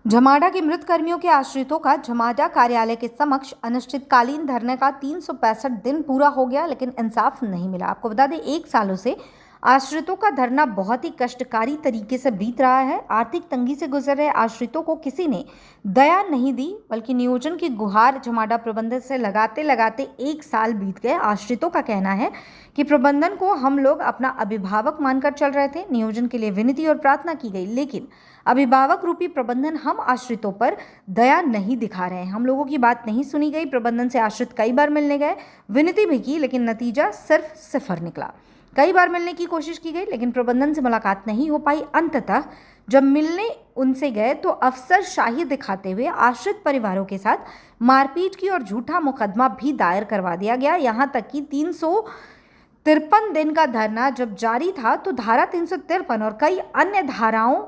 झमाडा के मृत कर्मियों के आश्रितों का झमाडा कार्यालय के समक्ष अनिश्चितकालीन धरने का 365 दिन पूरा हो गया, लेकिन इंसाफ नहीं मिला। आपको बता दें, 1 सालों से आश्रितों का धरना बहुत ही कष्टकारी तरीके से बीत रहा है। आर्थिक तंगी से गुजर रहे आश्रितों को किसी ने दया नहीं दी, बल्कि नियोजन की गुहार झमाडा प्रबंधन से लगाते लगाते 1 साल बीत गए। आश्रितों का कहना है कि प्रबंधन को हम लोग अपना अभिभावक मानकर चल रहे थे। नियोजन के लिए विनती और प्रार्थना की गई, लेकिन अभिभावक रूपी प्रबंधन हम आश्रितों पर दया नहीं दिखा रहे हैं। हम लोगों की बात नहीं सुनी गई। प्रबंधन से आश्रित कई बार मिलने गए, विनती भी की, लेकिन नतीजा सिर्फ 0 निकला। कई बार मिलने की कोशिश की गई, लेकिन प्रबंधन से मुलाकात नहीं हो पाई। अंततः जब मिलने उनसे गए तो अफसरशाही दिखाते हुए आश्रित परिवारों के साथ मारपीट की और झूठा मुकदमा भी दायर करवा दिया गया। यहाँ तक कि 353 दिन का धरना जब जारी था तो धारा 353 और कई अन्य धाराओं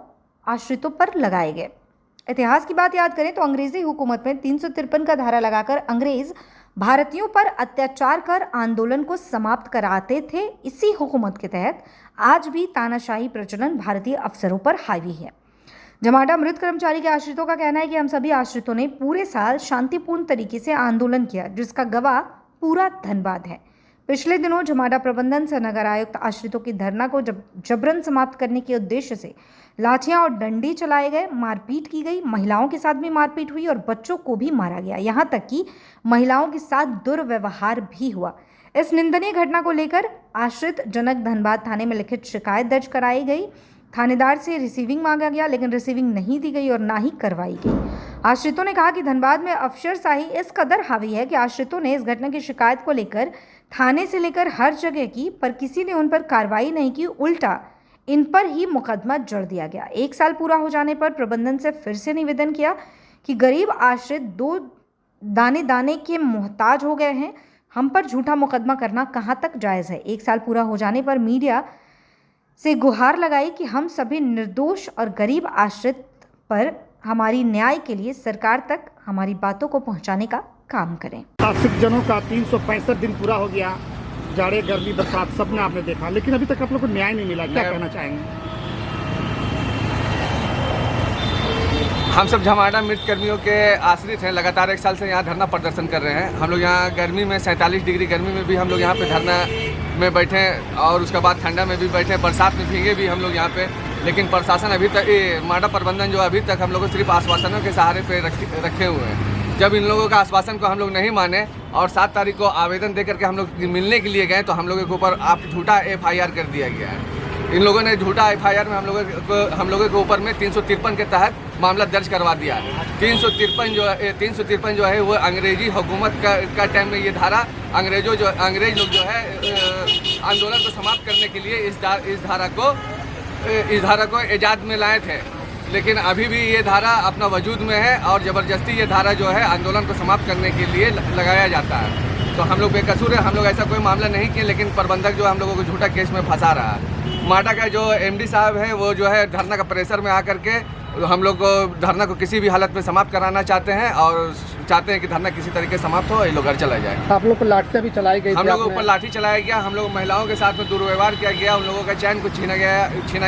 आश्रितों पर लगाए गए। इतिहास की बात याद करें तो अंग्रेजी हुकूमत में 353 का धारा लगाकर अंग्रेज भारतीयों पर अत्याचार कर आंदोलन को समाप्त कराते थे। इसी हुकूमत के तहत आज भी तानाशाही प्रचलन भारतीय अफसरों पर हावी है। झमाडा मृत कर्मचारी के आश्रितों का कहना है कि हम सभी आश्रितों ने पूरे साल शांतिपूर्ण तरीके से आंदोलन किया, जिसका गवाह पूरा धनबाद है। पिछले दिनों झमाडा प्रबंधन से नगर आयुक्त आश्रितों की धरना को जबरन समाप्त करने के उद्देश्य से लाठियां और डंडे चलाए गए, मारपीट की गई, महिलाओं के साथ भी मारपीट हुई और बच्चों को भी मारा गया। यहां तक कि महिलाओं के साथ दुर्व्यवहार भी हुआ। इस निंदनीय घटना को लेकर आश्रित जनक धनबाद थाने में लिखित शिकायत दर्ज कराई गई। थानेदार से रिसीविंग मांगा गया, लेकिन रिसीविंग नहीं दी गई और ना ही करवाई गई। आश्रितों ने कहा कि धनबाद में अफसरशाही इस कदर हावी है कि आश्रितों ने इस घटना की शिकायत को लेकर थाने से लेकर हर जगह की, पर किसी ने उन पर कार्रवाई नहीं की। उल्टा इन पर ही मुकदमा जड़ दिया गया। 1 साल पूरा हो जाने पर प्रबंधन से फिर से निवेदन किया कि गरीब आश्रित 2 दाने दाने के मोहताज हो गए हैं। हम पर झूठा मुकदमा करना कहाँ तक जायज़ है। 1 साल पूरा हो जाने पर मीडिया से गुहार लगाई कि हम सभी निर्दोष और गरीब आश्रित पर हमारी न्याय के लिए सरकार तक हमारी बातों को पहुंचाने का काम करें। आश्रित जनों का 365 दिन पूरा हो गया। जाड़े, गर्मी, बरसात सब में आपने देखा, लेकिन अभी तक आप लोग को न्याय नहीं मिला। क्या कहना चाहेंगे? हम सब झमाडा मृत कर्मियों के आश्रित हैं। लगातार 1 साल से यहाँ धरना प्रदर्शन कर रहे हैं। हम लोग यहाँ गर्मी में 47 डिग्री गर्मी में भी हम लोग यहाँ पे धरना में बैठे और उसके बाद ठंडा में भी बैठे, बरसात में भीगे भी हम लोग यहाँ पे। लेकिन प्रशासन अभी तक, झमाडा प्रबंधन जो अभी तक हम लोग को सिर्फ आश्वासनों के सहारे पे रखे हुए हैं। जब इन लोगों का आश्वासन को हम लोग नहीं माने और 7 तारीख को आवेदन दे करके हम लोग मिलने के लिए गए तो हम लोगों के ऊपर आप झूठा FIR कर दिया गया है। इन लोगों ने झूठा FIR में हम लोगों के ऊपर में 353 के तहत मामला दर्ज करवा दिया है। 353 जो है वो अंग्रेजी हुकूमत का टाइम में ये धारा अंग्रेज लोग जो है आंदोलन को समाप्त करने के लिए इस धारा को इजाद में लाए थे। लेकिन अभी भी ये धारा अपना वजूद में है और ज़बरदस्ती ये धारा जो है आंदोलन को समाप्त करने के लिए लगाया जाता है। तो हम लोग बेकसूर है, हम लोग ऐसा कोई मामला नहीं किए, लेकिन प्रबंधक जो हम लोगों को झूठा केस में फंसा रहा है। माडा का जो MD साहब है वो जो है धरना का प्रेशर में आकर के हम लोग को धरना को किसी भी हालत में समाप्त कराना चाहते हैं और चाहते हैं कि धरना किसी तरीके से समाप्त हो, ये लोग घर चला जाए। आप लोग को लाठियाँ भी चलाई गई? हम लोगों के ऊपर लाठी चलाया गया, हम लोग महिलाओं के साथ में दुर्व्यवहार किया गया, उन लोगों का चैन को छीना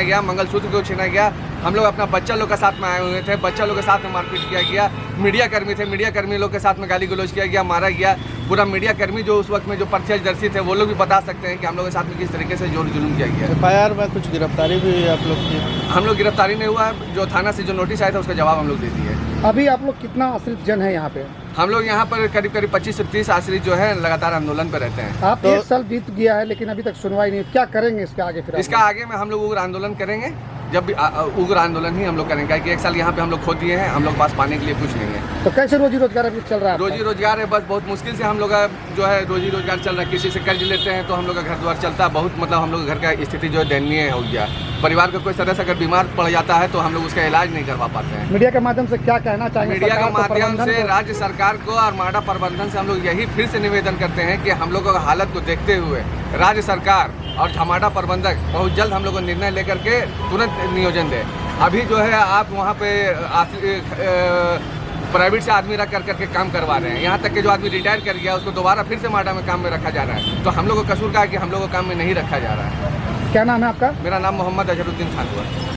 गया, मंगलसूत्र को छीना गया। हम लोग अपना बच्चा लोग के साथ में आए हुए थे, बच्चा लोग के साथ में मारपीट किया गया। मीडिया कर्मी थे, मीडिया कर्मी लोग के साथ में गाली गलौज किया गया, मारा गया। पूरा मीडिया कर्मी जो उस वक्त में जो प्रत्यक्षदर्शी थे वो लोग भी बता सकते हैं कि हम लोग के साथ में किस तरीके से जोर जुलूम किया गया। FIR में कुछ गिरफ्तारी भी आप लोग की? हम लोग गिरफ्तारी नहीं हुआ, जो थाना से जो नोटिस आया था उसका जवाब हम लोग दे दिए। अभी आप लोग कितना आश्रित जन है यहाँ पे? हम लोग यहाँ पर करीब 25 से 30 आश्रित जो है लगातार आंदोलन पर रहते हैं। आप 1 साल बीत गया है, लेकिन अभी तक सुनवाई नहीं। क्या करेंगे इसके आगे? फिर इसका आगे में हम लोग उग्र आंदोलन करेंगे। जब भी उग्र आंदोलन ही हम लोग करेंगे, क्योंकि 1 साल यहाँ पे हम लोग खो दिए हैं, हम लोग पास पाने के लिए कुछ नहीं है। तो कैसे रोजी रोजगार अभी चल रहा है? रोजी रोजगार है बस बहुत मुश्किल से हम लोग जो है रोजी रोजगार चल रहा है। किसी से कर्ज लेते हैं तो हम लोग का घर द्वार चलता है। बहुत मतलब हम लोग घर का स्थिति जो है दयनीय हो गया। परिवार का कोई सदस्य अगर बीमार पड़ जाता है तो हम लोग उसका इलाज नहीं करवा पाते हैं। मीडिया के माध्यम से क्या कहना चाहेंगे? मीडिया के माध्यम से राज्य सरकार को और माडा प्रबंधन से हम लोग यही फिर से निवेदन करते हैं कि हम लोगों का हालत को देखते हुए राज्य सरकार और झमाडा प्रबंधक बहुत जल्द हम लोग को निर्णय लेकर के तुरंत नियोजन दे। अभी जो है आप वहाँ पे प्राइवेट से आदमी रख करके काम करवा रहे हैं। यहाँ तक कि जो आदमी रिटायर कर गया उसको दोबारा फिर से माडा में काम में रखा जा रहा है। तो हम लोग को कसूर का है कि हम लोग को काम में नहीं रखा जा रहा है। क्या नाम है आपका? मेरा नाम मोहम्मद अजहरुद्दीन खान हुआ।